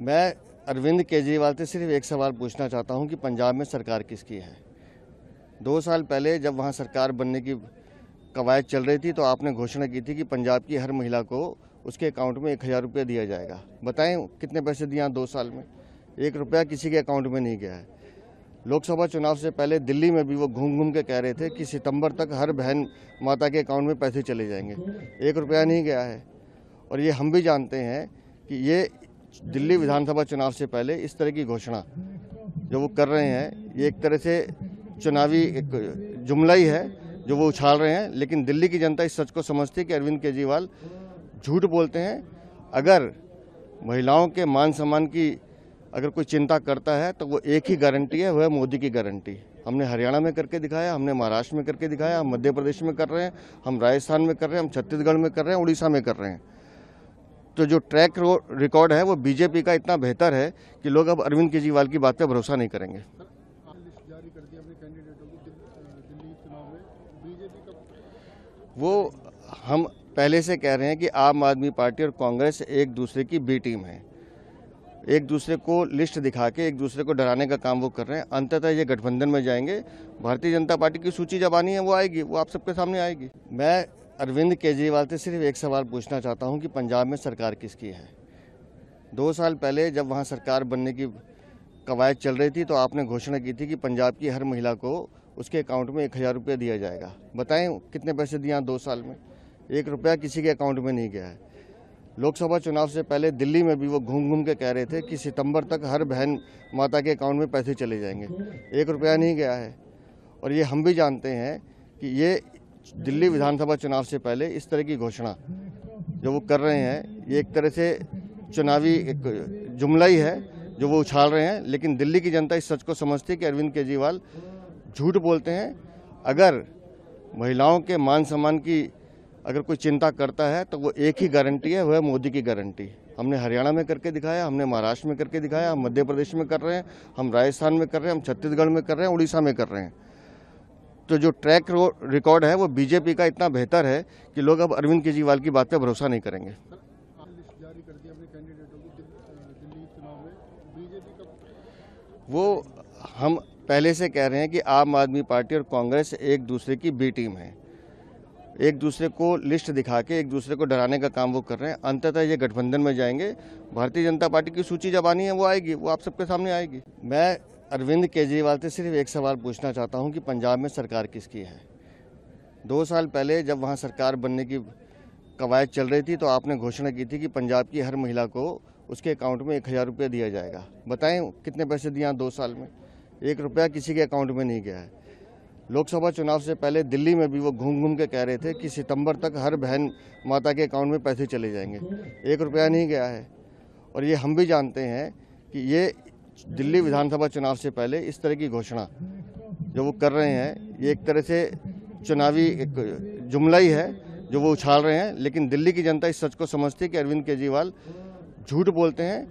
मैं अरविंद केजरीवाल से सिर्फ एक सवाल पूछना चाहता हूं कि पंजाब में सरकार किसकी है। 2 साल पहले जब वहां सरकार बनने की कवायद चल रही थी तो आपने घोषणा की थी कि पंजाब की हर महिला को उसके अकाउंट में 1000 रुपये दिया जाएगा। बताएं कितने पैसे दिए 2 साल में? 1 रुपया किसी के अकाउंट में नहीं गया है। लोकसभा चुनाव से पहले दिल्ली में भी वो घूम घूम के कह रहे थे कि सितंबर तक हर बहन माता के अकाउंट में पैसे चले जाएंगे। 1 रुपया नहीं गया है। और ये हम भी जानते हैं कि ये दिल्ली विधानसभा चुनाव से पहले इस तरह की घोषणा जो वो कर रहे हैं, ये एक तरह से चुनावी एक जुमला ही है जो वो उछाल रहे हैं। लेकिन दिल्ली की जनता इस सच को समझती है कि अरविंद केजरीवाल झूठ बोलते हैं। अगर महिलाओं के मान सम्मान की अगर कोई चिंता करता है तो वो एक ही गारंटी है, वह है मोदी की गारंटी। हमने हरियाणा में करके दिखाया, हमने महाराष्ट्र में करके दिखाया, हम मध्य प्रदेश में कर रहे हैं, हम राजस्थान में कर रहे हैं, हम छत्तीसगढ़ में कर रहे हैं, उड़ीसा में कर रहे हैं। तो जो ट्रैक रिकॉर्ड है वो बीजेपी का इतना बेहतर है कि लोग अब अरविंद केजरीवाल की बात पे भरोसा नहीं करेंगे। जारी कर दिया अपने कैंडिडेटों की दिल्ली चुनाव में बीजेपी का। वो हम पहले से कह रहे हैं कि आम आदमी पार्टी और कांग्रेस एक दूसरे की बी टीम है। एक दूसरे को लिस्ट दिखा के एक दूसरे को डराने का काम वो कर रहे हैं। अंततः ये गठबंधन में जाएंगे। भारतीय जनता पार्टी की सूची जब आनी है वो आएगी, वो आप सबके सामने आएगी। मैं अरविंद केजरीवाल से सिर्फ एक सवाल पूछना चाहता हूं कि पंजाब में सरकार किसकी है। 2 साल पहले जब वहां सरकार बनने की कवायद चल रही थी तो आपने घोषणा की थी कि पंजाब की हर महिला को उसके अकाउंट में 1000 रुपये दिया जाएगा। बताएं कितने पैसे दिए 2 साल में? 1 रुपया किसी के अकाउंट में नहीं गया है। लोकसभा चुनाव से पहले दिल्ली में भी वो घूम घूम के कह रहे थे कि सितंबर तक हर बहन माता के अकाउंट में पैसे चले जाएंगे। 1 रुपया नहीं गया है। और ये हम भी जानते हैं कि ये दिल्ली विधानसभा चुनाव से पहले इस तरह की घोषणा जो वो कर रहे हैं, ये एक तरह से चुनावी एक जुमला ही है जो वो उछाल रहे हैं। लेकिन दिल्ली की जनता इस सच को समझती है कि अरविंद केजरीवाल झूठ बोलते हैं। अगर महिलाओं के मान सम्मान की अगर कोई चिंता करता है तो वो एक ही गारंटी है, वह है मोदी की गारंटी। हमने हरियाणा में करके दिखाया, हमने महाराष्ट्र में करके दिखाया, हम मध्य प्रदेश में कर रहे हैं, हम राजस्थान में कर रहे हैं, हम छत्तीसगढ़ में कर रहे हैं, उड़ीसा में कर रहे हैं। तो जो ट्रैक रिकॉर्ड है वो बीजेपी का इतना बेहतर है कि लोग अब अरविंद केजरीवाल की बात पे भरोसा नहीं करेंगे। जारी कर दिया अपने कैंडिडेटों की दिल्ली चुनाव में बीजेपी का। वो हम पहले से कह रहे हैं कि आम आदमी पार्टी और कांग्रेस एक दूसरे की बी टीम है। एक दूसरे को लिस्ट दिखा के एक दूसरे को डराने का काम वो कर रहे हैं। अंततः ये गठबंधन में जाएंगे। भारतीय जनता पार्टी की सूची जब आनी है वो आएगी, वो आप सबके सामने आएगी। मैं अरविंद केजरीवाल से सिर्फ एक सवाल पूछना चाहता हूं कि पंजाब में सरकार किसकी है। 2 साल पहले जब वहां सरकार बनने की कवायद चल रही थी तो आपने घोषणा की थी कि पंजाब की हर महिला को उसके अकाउंट में 1000 रुपये दिया जाएगा। बताएं कितने पैसे दिए 2 साल में? 1 रुपया किसी के अकाउंट में नहीं गया है। लोकसभा चुनाव से पहले दिल्ली में भी वो घूम घूम के कह रहे थे कि सितंबर तक हर बहन माता के अकाउंट में पैसे चले जाएंगे। 1 रुपया नहीं गया है। और ये हम भी जानते हैं कि ये दिल्ली विधानसभा चुनाव से पहले इस तरह की घोषणा जो वो कर रहे हैं, ये एक तरह से चुनावी एक जुमला ही है जो वो उछाल रहे हैं। लेकिन दिल्ली की जनता इस सच को समझती है कि अरविंद केजरीवाल झूठ बोलते हैं।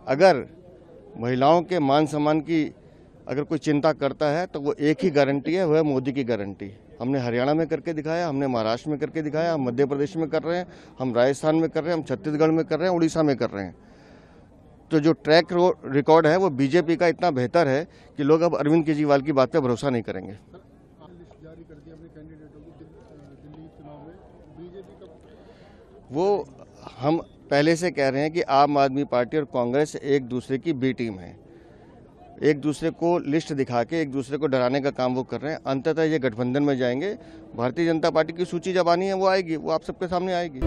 अगर महिलाओं के मान सम्मान की अगर कोई चिंता करता है तो वो एक ही गारंटी है, वह है मोदी की गारंटी। हमने हरियाणा में करके दिखाया, हमने महाराष्ट्र में करके दिखाया, हम मध्य प्रदेश में कर रहे हैं, हम राजस्थान में कर रहे हैं, हम छत्तीसगढ़ में कर रहे हैं, उड़ीसा में कर रहे हैं। तो जो ट्रैक रिकॉर्ड है वो बीजेपी का इतना बेहतर है कि लोग अब अरविंद केजरीवाल की बात पे भरोसा नहीं करेंगे। जारी कर दिया अपने कैंडिडेटों की दिल्ली चुनाव में बीजेपी का। वो हम पहले से कह रहे हैं कि आम आदमी पार्टी और कांग्रेस एक दूसरे की बी टीम है। एक दूसरे को लिस्ट दिखा के एक दूसरे को डराने का काम वो कर रहे हैं। अंततः ये गठबंधन में जाएंगे। भारतीय जनता पार्टी की सूची जब आनी है वो आएगी, वो आप सबके सामने आएगी।